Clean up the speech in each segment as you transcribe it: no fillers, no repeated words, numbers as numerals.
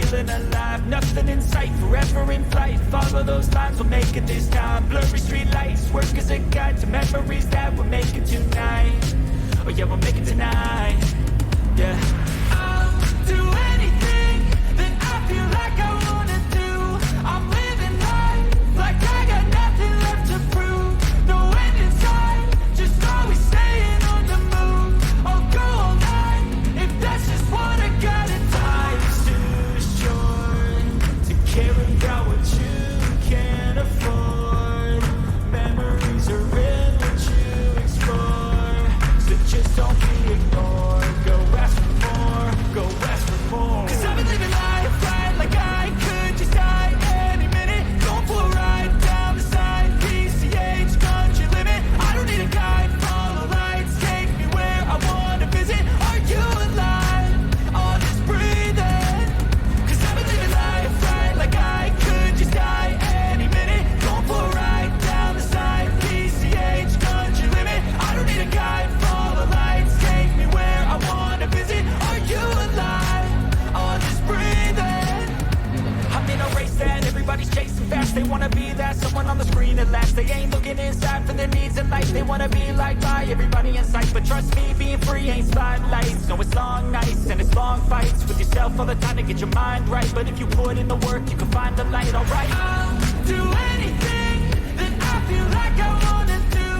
feeling alive. Nothing in sight, forever in flight. Follow those lines, we'll make it this time. Blurry street lights, work as a guide to memories that we're making tonight. Oh yeah, we'll make it tonight. Yeah. I'll do anything that I feel like I wanna do. I'm living life like I got nothing left to prove. No end in sight, just always staying on the move. I'll go all night if that's just what I gotta do. Life's too short to care about what you can't afford. Memories are in what you explore, so just don't be ignored. Go ask for more, go ask for more. 'Cause I've been living life right like I could just die any minute. Going for a ride down the side, PCH, country limit. I don't need a guide, follow lights, take me where I wanna visit. Are you alive? Or just breathing? 'Cause I've been living life right like I could just die any minute. Going for a ride down the side, PCH, country limit. I don't need a guide, follow lights, take me where I wanna visit. Are you alive? Or just breathing? I'm in a race that everybody's chasing fast. They wanna be that someone on the screen at last. They ain't looking inside for their needs in life. They wanna be liked by everybody in sight. But trust me, being free ain't spotlights. No, it's long nights and it's long fights with yourself all the time to get your mind right. But if you put in the work, you can find the light, alright? I'll do anything that I feel like I wanna do.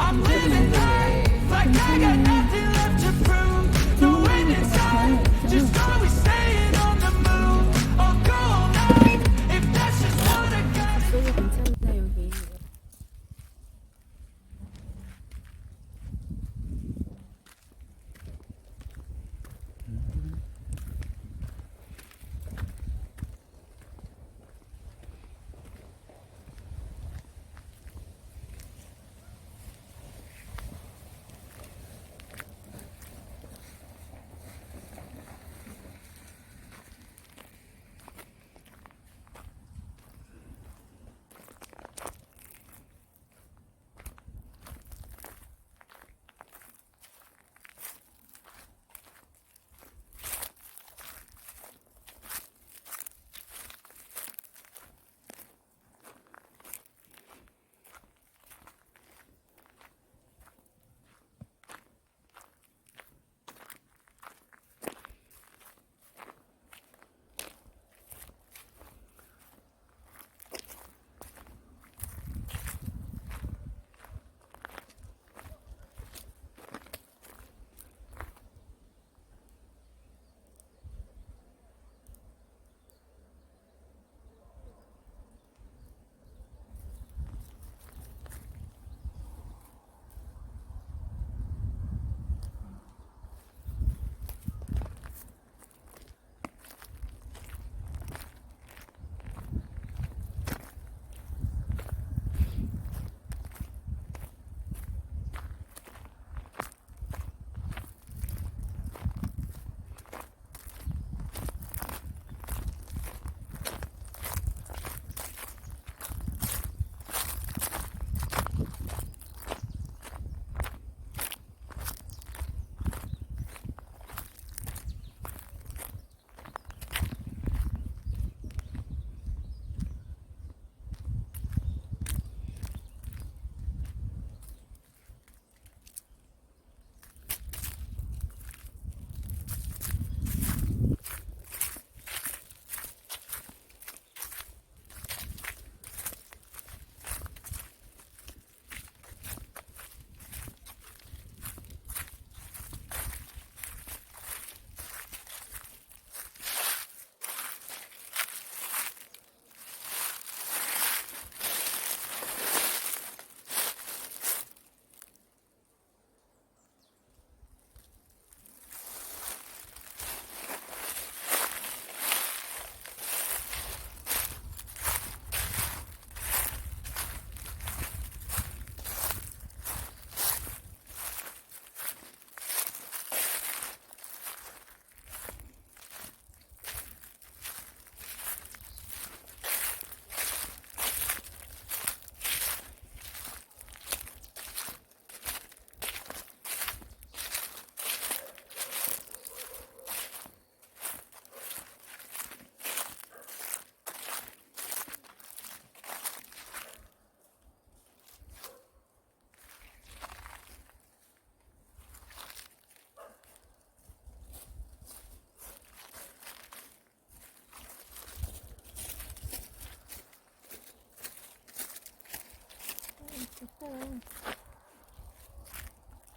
I'm living life like I got nothing left to prove. No end in sight, just always staying on the move. I'll go all night if that's just what I got. 소리 괜찮나 여기?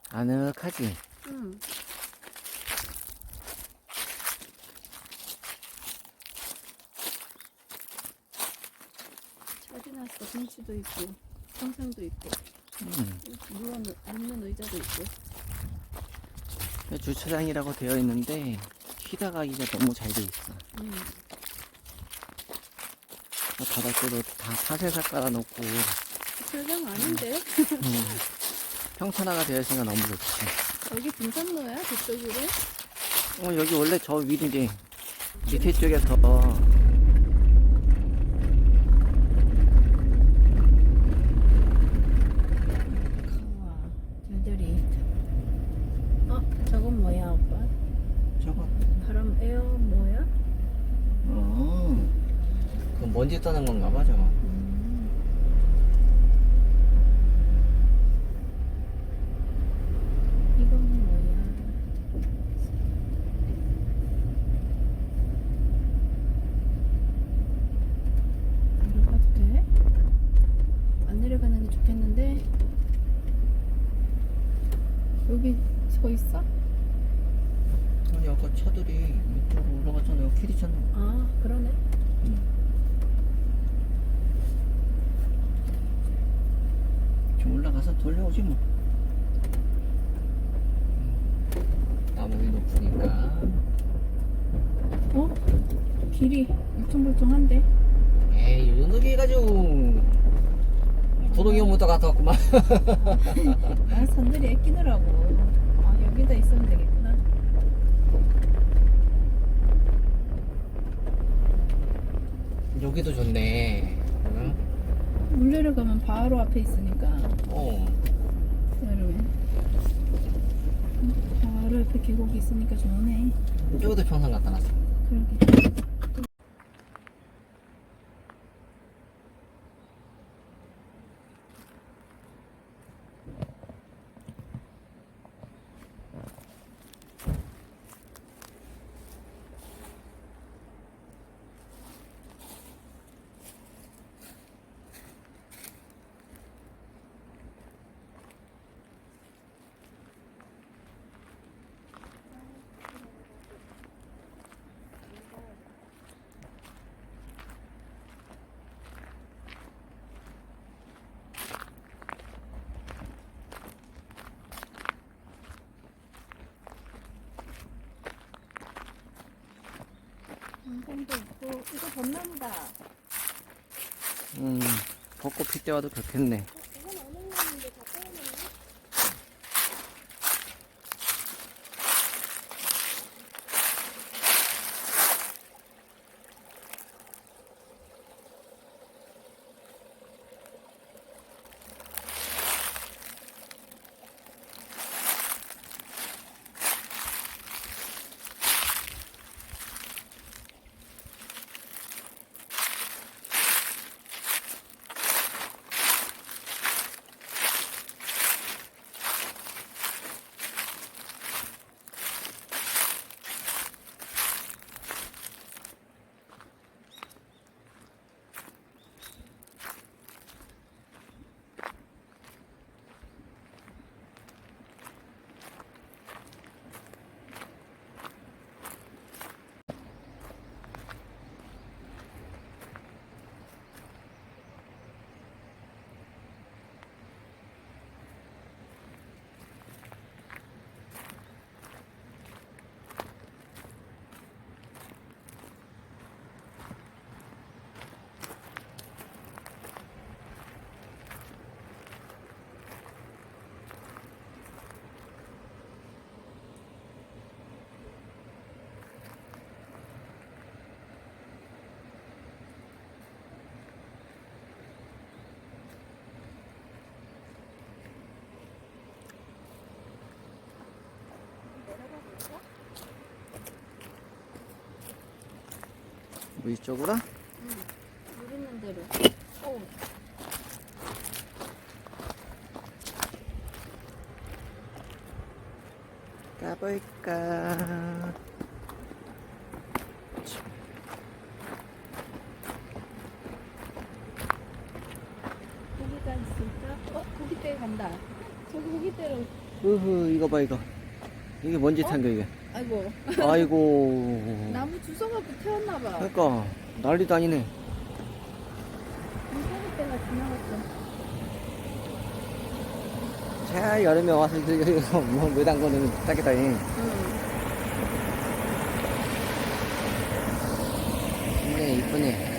아늑하지? 응. 잘 해놨어. 벤치도 있고, 평상도 있고, 눕는 의자도 있고. 주차장이라고 되어 있는데 쉬다 가기가 너무 잘 돼 있어. 바닥재도 다 파쇄사 깔아놓고 주차장 아닌데? 평탄화가 되어 있으니까 너무 좋지. 여기 등산로야? 저쪽으로? 여기 원래 저 위인데 밑에 쪽에서 우와, 별들이. 저건 뭐야, 오빠? 저거 바람 에어 뭐야? 그 먼지 떠는 건가 봐 저거. 이건 뭐야? 내려가도 돼? 안 내려가는 게 좋겠는데? 여기 서 있어? 아니 아까 차들이 이쪽으로 올라갔잖아. 여기 캐리잖아. 아, 그러네. 좀 올라가서 돌려오지 뭐. 나무이 높으니까. 길이 울퉁불퉁한데? 에이 이 정도 해가지고 고동이형부터 갔다 왔구만. 산들이 애끼느라고. 여기다 있으면 되겠구나. 여기도 좋네. 응? 물 내려가면 바로 앞에 있으니까 여름에 바로 옆에 계곡이 있으니까 좋네. 여기도 평상 갖다 놨어. 그러게. 도 있고. 이거 벚나무다. 벚꽃 필 때 와도 좋겠네. 이건 어느 나무인데 다 떼어놨네? 뭐 이쪽으로? 물 있는 대로. 가볼까? 고기가 있을까? 고기 떼고 으흐, 이거 봐, 이거. 이게 뭔 짓 한 거, 이게. 아이고. 아이고. 나무 주워갖고 태웠나봐. 그러니까, 난리도 아니네. 물고기 때가 지나갔어. 자, 여름에 와서 이거 뭐 담궈놓으면 딱이다. 응. 굉장히 이쁘네.